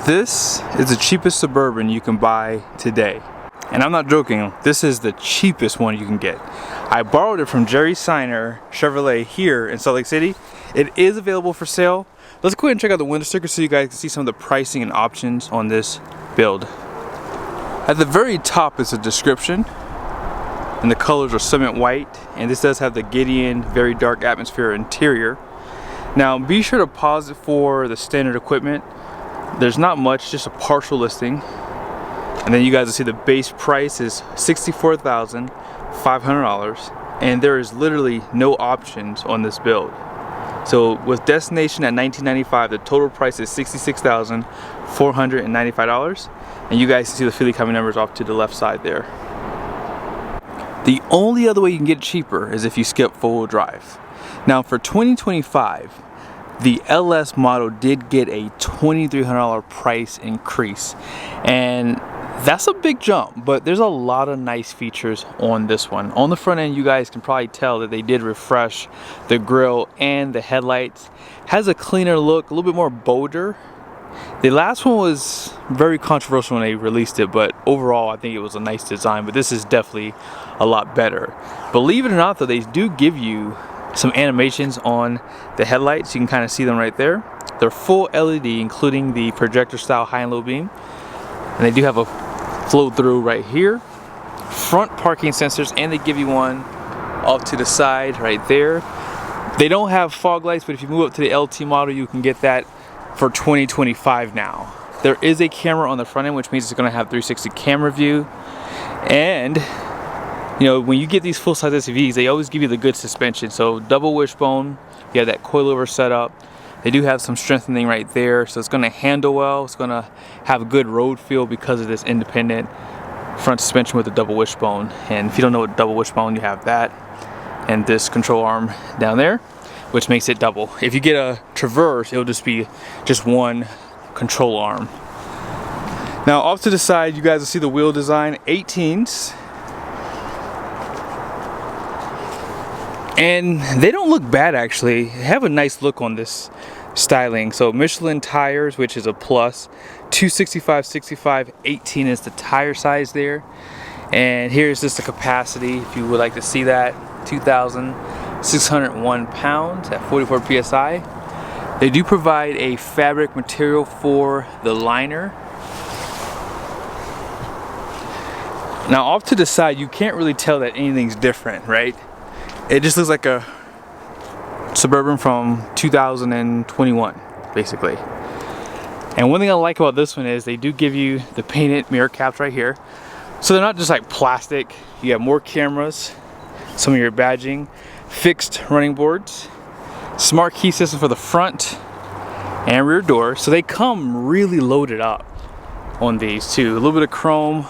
This is the cheapest Suburban you can buy today. And I'm not joking, this is the cheapest one you can get. I borrowed it from Jerry Seiner Chevrolet here in Salt Lake City. It is available for sale. Let's go ahead and check out the window sticker so you guys can see some of the pricing and options on this build. At the very top is a description, and the colors are cement white, and this does have the Gideon very dark atmosphere interior. Now be sure to pause it for the standard equipment. There's not much, just a partial listing. And then you guys will see the base price is $64,500, and there is literally no options on this build. So with destination at $1995, the total price is $66,495, and you guys can see the Philly coming numbers off to the left side there. The only other way you can get it cheaper is if you skip four-wheel drive. Now for 2025, the LS model did get a $2,300 price increase, and that's a big jump, but there's a lot of nice features on this one. On the front end, you guys can probably tell that they did refresh the grille and the headlights. Has a cleaner look, a little bit more bolder. The last one was very controversial when they released it, but overall I think it was a nice design, but this is definitely a lot better. Believe it or not though, they do give you some animations on the headlights. You can kind of see them right there. They're full LED, including the projector style high and low beam, and they do have a flow through right here, front parking sensors, and they give you one off to the side right there. They don't have fog lights, but if you move up to the LT model, you can get that for 2025 now. There is a camera on the front end, which means it's going to have 360 camera view. And you know, when you get these full-size SUVs, they always give you the good suspension. So double wishbone, you have that coilover setup. They do have some strengthening right there, so it's going to handle well. It's going to have a good road feel because of this independent front suspension with a double wishbone. And if you don't know what double wishbone, you have that and this control arm down there, which makes it double. If you get a Traverse, it'll just be just one control arm. Now off to the side, you guys will see the wheel design, 18s. And they don't look bad actually. They have a nice look on this styling. So Michelin tires, which is a plus, 265/65, 18 is the tire size there. And here's just the capacity if you would like to see that, 2,601 pounds at 44 psi. They do provide a fabric material for the liner. Now off to the side, you can't really tell that anything's different, right? It just looks like a Suburban from 2021, basically. And one thing I like about this one is they do give you the painted mirror caps right here. So they're not just like plastic. You have more cameras, some of your badging, fixed running boards, smart key system for the front and rear door. So they come really loaded up on these too. A little bit of chrome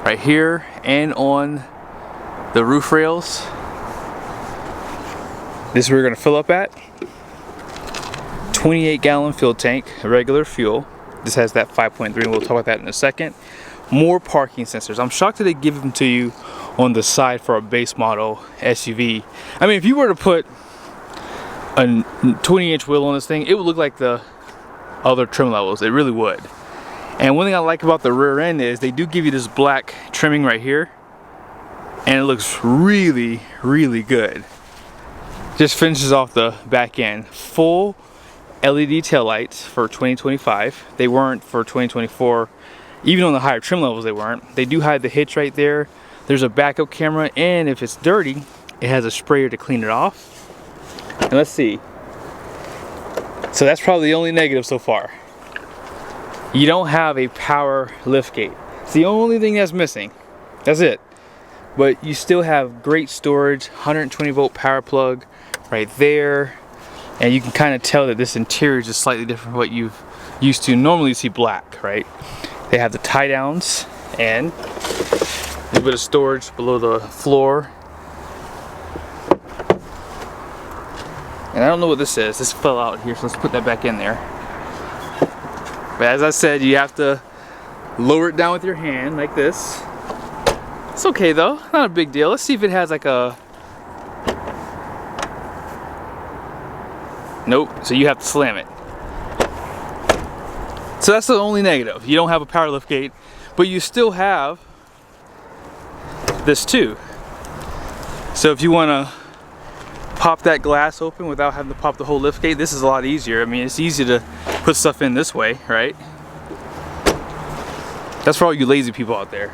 right here and on the roof rails. This is where we're going to fill up at. 28-gallon fuel tank, regular fuel. This has that 5.3, and we'll talk about that in a second. More parking sensors. I'm shocked that they give them to you on the side for a base model SUV. I mean, if you were to put a 20-inch wheel on this thing, it would look like the other trim levels. It really would. And one thing I like about the rear end is they do give you this black trimming right here, and it looks really, really good. Just finishes off the back end. Full LED taillights for 2025. They weren't for 2024. Even on the higher trim levels they weren't. They do hide the hitch right there. There's a backup camera, and if it's dirty, it has a sprayer to clean it off. And let's see. So that's probably the only negative so far. You don't have a power liftgate. It's the only thing that's missing. That's it. But you still have great storage, 120 volt power plug right there, and you can kind of tell that this interior is just slightly different from what you've used to. Normally you see black, right? They have the tie downs and a little bit of storage below the floor. And I don't know what this is. This fell out here, so let's put that back in there. But as I said, you have to lower it down with your hand like this. It's okay though, not a big deal. Let's see if it has like a... Nope, so you have to slam it. So that's the only negative. You don't have a power liftgate, but you still have this too. So if you want to pop that glass open without having to pop the whole liftgate, this is a lot easier. I mean, it's easy to put stuff in this way, right? That's for all you lazy people out there.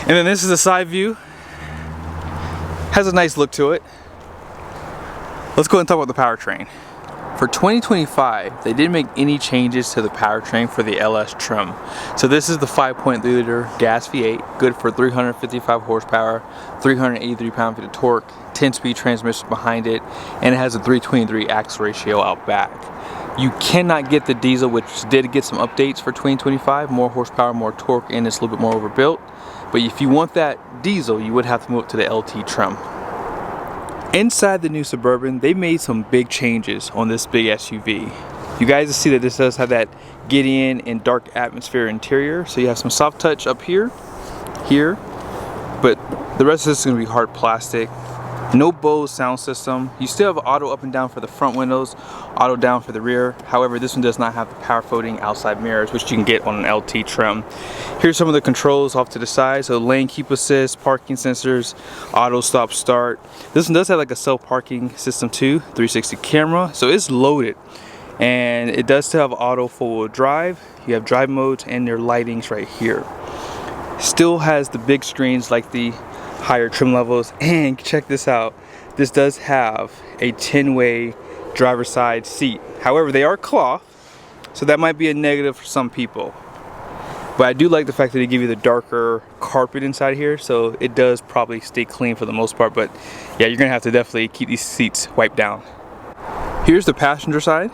And then this is the side view. Has a nice look to it. Let's go ahead and talk about the powertrain. For 2025, they didn't make any changes to the powertrain for the LS trim. So this is the 5.3 liter gas V8, good for 355 horsepower, 383 pound-feet of torque, 10-speed transmission behind it, and it has a 323 axle ratio out back. You cannot get the diesel, which did get some updates for 2025, more horsepower, more torque, and it's a little bit more overbuilt. But if you want that diesel, you would have to move up to the LT trim. Inside the new Suburban, they made some big changes on this big SUV. You guys see that this does have that get in and dark atmosphere interior. So you have some soft touch up here, but the rest of this is going to be hard plastic. No Bose sound system. You still have auto up and down for the front windows, auto down for the rear. However, this one does not have the power folding outside mirrors, which you can get on an LT trim. Here's some of the controls off to the side. So lane keep assist, parking sensors, auto stop start. This one does have like a self parking system too, 360 camera. So it's loaded. And it does still have auto four-wheel drive. You have drive modes and their lightings right here. Still has the big screens like the higher trim levels, and check this out, this does have a 10-way driver's side seat. However, they are cloth, so that might be a negative for some people, but I do like the fact that they give you the darker carpet inside here, so it does probably stay clean for the most part. But yeah, you're gonna have to definitely keep these seats wiped down. Here's the passenger side,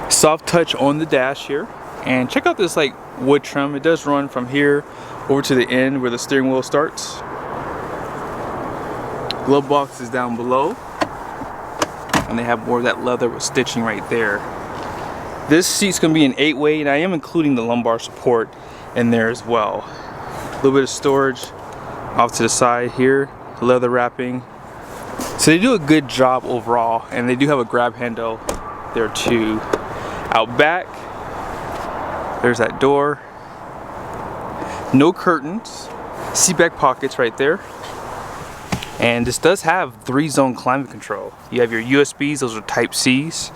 soft touch on the dash here, and check out this like wood trim. It does run from here over to the end where the steering wheel starts. Glove box is down below, and they have more of that leather with stitching right there. This seat's gonna be an 8-way, and I am including the lumbar support in there as well. A little bit of storage off to the side here, leather wrapping. So they do a good job overall, and they do have a grab handle there too. Out back, there's that door. No curtains, seat back pockets right there. And this does have 3-zone climate control. You have your USBs, those are Type C's,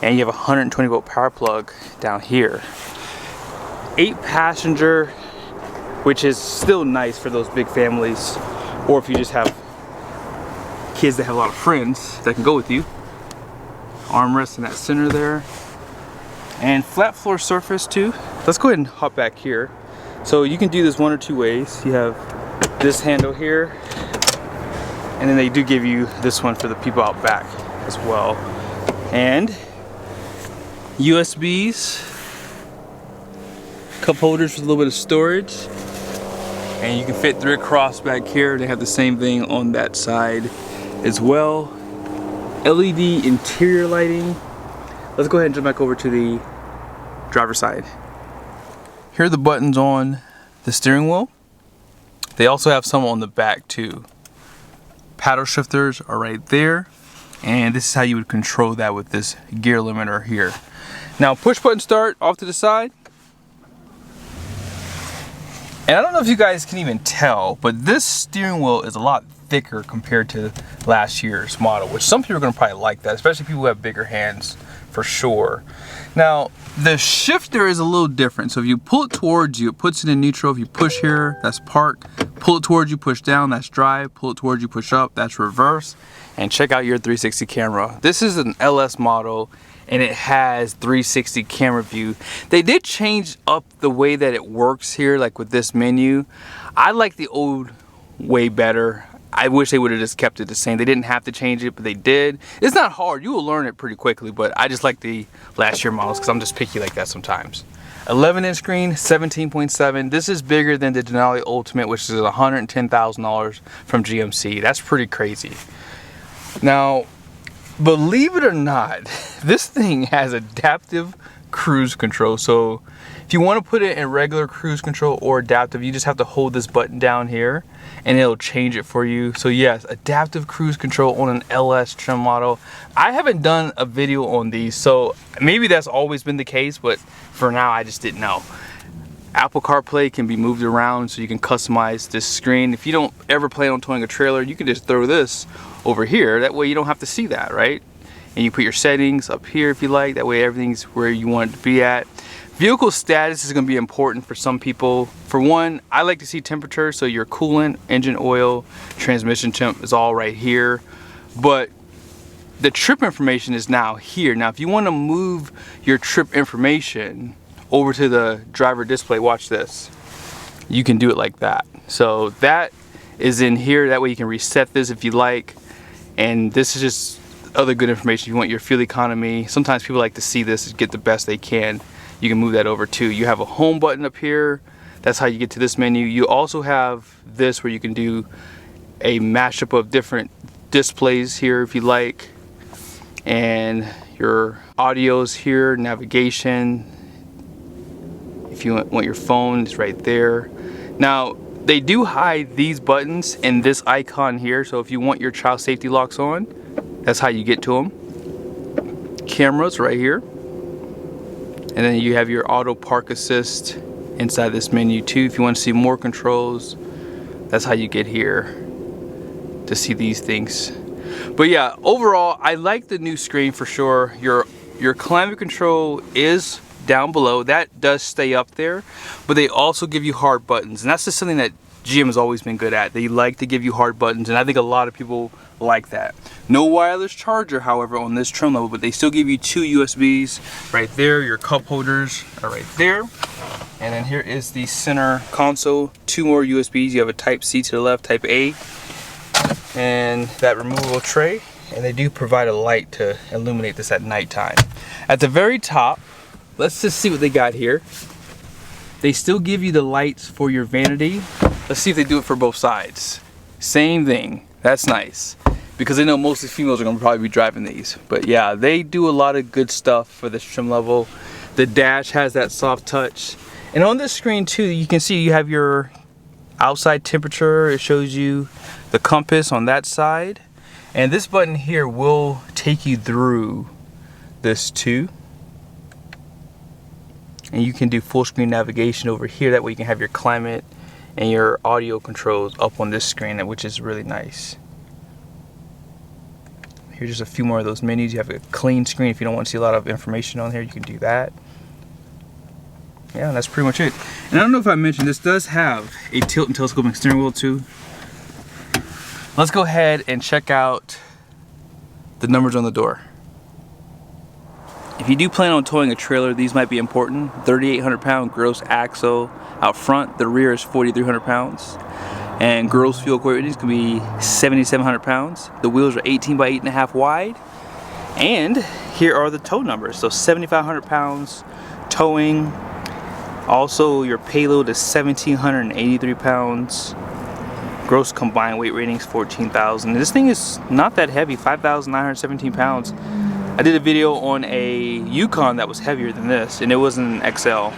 and you have a 120 volt power plug down here. 8-passenger, which is still nice for those big families, or if you just have kids that have a lot of friends that can go with you. Armrest in that center there, and flat floor surface too. Let's go ahead and hop back here. So you can do this one or two ways. You have this handle here, and then they do give you this one for the people out back as well. And USBs, cup holders with a little bit of storage, and you can fit 3 across back here. They have the same thing on that side as well. LED interior lighting. Let's go ahead and jump back over to the driver's side. Here are the buttons on the steering wheel. They also have some on the back too. Paddle shifters are right there, and this is how you would control that with this gear limiter here. Now push button start off to the side. And I don't know if you guys can even tell, but this steering wheel is a lot thicker compared to last year's model, which some people are gonna probably like that, especially people who have bigger hands for sure. Now, the shifter is a little different. So if you pull it towards you, it puts it in neutral. If you push here, that's park. Pull it towards you, push down, that's drive. Pull it towards you, push up, that's reverse. And check out your 360 camera. This is an LS model, and it has 360 camera view. They did change up the way that it works here, like with this menu. I like the old way better. I wish they would have just kept it the same. They didn't have to change it, but they did. It's not hard. You will learn it pretty quickly, but I just like the last year models because I'm just picky like that sometimes. 11-inch screen, 17.7. This is bigger than the Denali Ultimate, which is $110,000 from GMC. That's pretty crazy. Now, believe it or not, this thing has adaptive cruise control. So if you want to put it in regular cruise control or adaptive, you just have to hold this button down here and it'll change it for you. So yes, adaptive cruise control on an LS trim model. I haven't done a video on these, so maybe that's always been the case, but for now I just didn't know. Apple CarPlay can be moved around so you can customize this screen. If you don't ever plan on towing a trailer, you can just throw this over here. That way you don't have to see that, right? And you put your settings up here if you like. That way everything's where you want it to be at. Vehicle status is going to be important for some people. For one, I like to see temperature, so your coolant, engine oil, transmission temp is all right here. But the trip information is now here. Now if you want to move your trip information over to the driver display, watch this. You can do it like that. So that is in here. That way you can reset this if you like. And this is just other good information. If you want your fuel economy, sometimes people like to see this to get the best they can. You can move that over too. You have a home button up here. That's how you get to this menu. You also have this where you can do a mashup of different displays here if you like. And your audio's here, navigation. If you want your phone, it's right there. Now, they do hide these buttons in this icon here. So if you want your child safety locks on, that's how you get to them. Cameras right here. And then you have your auto park assist inside this menu too. If you want to see more controls, that's how you get here to see these things. But yeah, overall, I like the new screen for sure. Your climate control is down below. That does stay up there, but they also give you hard buttons. And that's just something that GM has always been good at. They like to give you hard buttons, and I think a lot of people like that. No wireless charger, however, on this trim level, but they still give you 2 USBs right there. Your cup holders are right there. And then here is the center console. 2 more USBs. You have a Type C to the left, Type A, and that removable tray. And they do provide a light to illuminate this at nighttime. At the very top, let's just see what they got here. They still give you the lights for your vanity. Let's see if they do it for both sides. Same thing. That's nice, because I know most of the females are going to probably be driving these. But yeah, they do a lot of good stuff for this trim level. The dash has that soft touch. And on this screen too, you can see you have your outside temperature. It shows you the compass on that side. And this button here will take you through this too. And you can do full screen navigation over here. That way you can have your climate and your audio controls up on this screen, which is really nice. Here's just a few more of those menus. You have a clean screen. If you don't want to see a lot of information on here, you can do that. Yeah, that's pretty much it. And I don't know if I mentioned, this does have a tilt and telescoping steering wheel too. Let's go ahead and check out the numbers on the door. If you do plan on towing a trailer, these might be important. 3,800 pound gross axle out front. The rear is 4,300 pounds. And gross fuel economy ratings can be 7,700 pounds. The wheels are 18 by 8.5 wide. And here are the tow numbers. So 7,500 pounds towing. Also, your payload is 1,783 pounds. Gross combined weight ratings 14,000. This thing is not that heavy, 5,917 pounds. I did a video on a Yukon that was heavier than this, and it was an XL.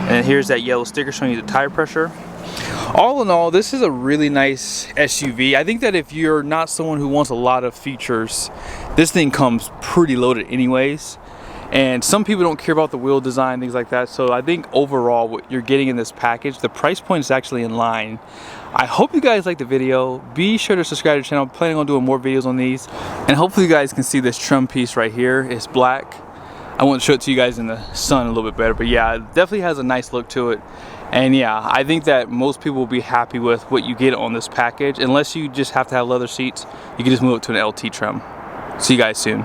And here's that yellow sticker showing you the tire pressure. All in all, this is a really nice SUV. I think that if you're not someone who wants a lot of features, this thing comes pretty loaded anyways. And some people don't care about the wheel design, things like that. So I think overall what you're getting in this package, the price point is actually in line. I hope you guys liked the video. Be sure to subscribe to the channel. I'm planning on doing more videos on these. And hopefully you guys can see this trim piece right here. It's black. I want to show it to you guys in the sun a little bit better. But yeah, it definitely has a nice look to it. And yeah, I think that most people will be happy with what you get on this package. Unless you just have to have leather seats, you can just move it to an LT trim. See you guys soon.